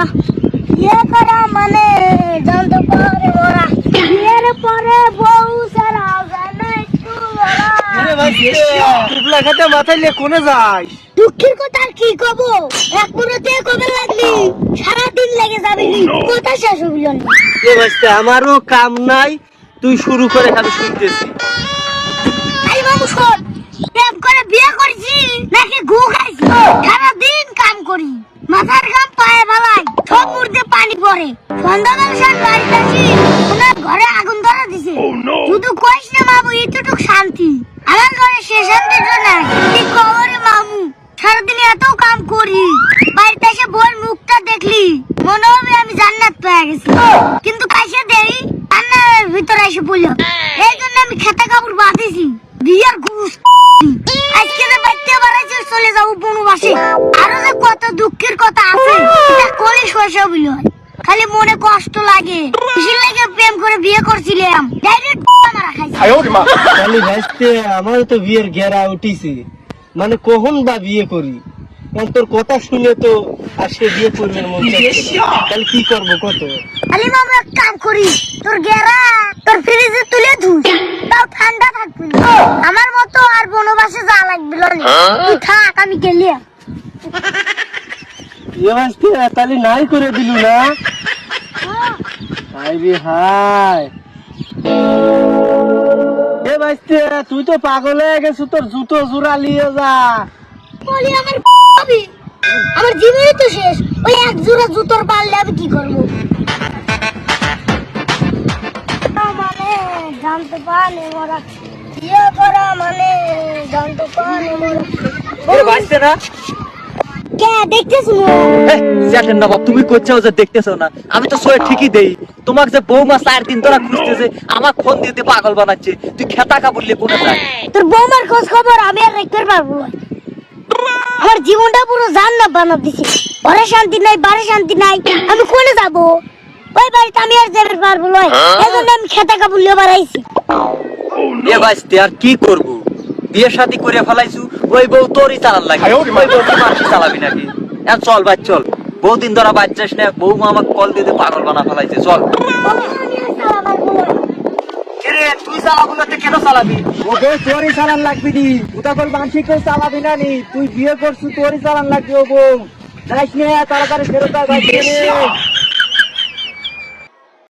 মরা বিয়ে করা মানে জানতে পারে মরা বিয়ের পরে বউ সারা জানে একটু লড়া। আরে ভাই টুপলা খাতে মাথায় নিয়ে কোনে যাই? দুঃখের কথা আর কি কব, এক মুহূর্তে কবে লাগলি সারাদিন লেগে যাবে কথা শেষ হইল না। এ ভাইস্তে আমারও কাম নাই, তুই শুরু করে খালি শুনতেছি। আই বাবু শোন, প্রেম করে বিয়ে করেছি নাকি গু খাইছি? সারাদিন কাম করি, মাথার ঘাম পায়ে বালাই, সব মুর্দে পানি পড়ে। সন্ধ্যাবেলা সার বাড়িতে আসি, ওনার ঘরে আগুন ধরা দিছে। শুধু কইস না বাবু, এতটুক শান্তি আমার ঘরে সে শান্তিটা নাই। তুই কবরে মামু, সারাদিন এত কাম করি, বাড়িতে এসে বউর মুখটা দেখলি মনে হবে আমি জান্নাত পেয়ে গেছি। কিন্তু কাইসে দেই রান্নার ভিতরে এসে পড়ল, এই জন্য আমি খেতে কাপড় বাঁধিছি। বিয়ার ঘুষ আজকে যে বাড়িতে বাড়াইছে চলে যাবো বনবাসে। আরো যে কত দুঃখের কথা আছে এটা কলি শৈশব হইল, খালি মনে কষ্ট লাগে। খুশি লাগে প্রেম করে বিয়ে করছিলাম, ডাইরেক্ট মারা খাইছি। খালি ভাইস্তে আমারও তো বিয়ের ঘেরা উঠিছে, মানে কখন বা বিয়ে করি? কারণ তোর কথা শুনে তো আর সে বিয়ে করবে মন চাইছে না। তাহলে কি করবো কত? খালি মামা এক কাম করি, তোর গেরা তোর ফ্রিজে তুলে ধুই, তাও ঠান্ডা থাকবি না। আমার মতো আর বনবাসে যা লাগবে না, তুই থাক আমি গেলি। এ ভাইস্তে তাহলে নাই করে দিলু না? হাই রে হাই, এ ভাইস্তে তুই তো পাগল হয়ে গেছিস, তোর জুতো জোড়া নিয়ে যা। বলি আমার ভাবি, আমার জীবনই তো শেষ, ওই এক জোড়া জুতোর পাল্লে আমি কি করবো? মানে জানতে পারে মোরা বিয়ে করা মানে জানতে পারে মোরা। ভাইস্তে না কে দেখতেছ তুমি করছো যে দেখতেছো না? আমি তো সোয়ে ঠিকই দেই তোমাকে, যে বৌমা 4 দিন ধরে খুঁজতেছে, আমার ফোন দিতে পাগল বানাচ্ছে। তুই খেতা কা বললে কোনে যায়? তোর বৌমার খোঁজ খবর আমি আর রাখতে পারবো না। আমার জীবনটা পুরো জান্নাত বানাই দিছে, ঘরে শান্তি নাই, বাড়ি শান্তি নাই, আমি কোনে যাব? ওই বাড়িতে আমি আর যেতে পারবো না, এজন্য আমি খেতে কাবুলিয়ে বাড়াইছি। এ ভাইস্তে আর কি করব? বিয়ে শাদী করে ফেলাইছু, ওই বউ তোরই চালান লাগে, ওই বউ কি মারছি চালাবি নাকি? এখন চল ভাই চল, বহুদিন ধরে বাদ যাস না, বৌমা আমাকে কল দিতে পাগল বানা ফেলাইছে। চল। তুই চালাবো না কেন চালাবি? ওকে তোরই চালান লাগবি নি, ওটা বল মানসি কেউ চালাবি না নি। তুই বিয়ে করছু, তোরই চালান লাগবে। ও বউ যাইস নে, তাড়াতাড়ি ফেরত আয় ভাই।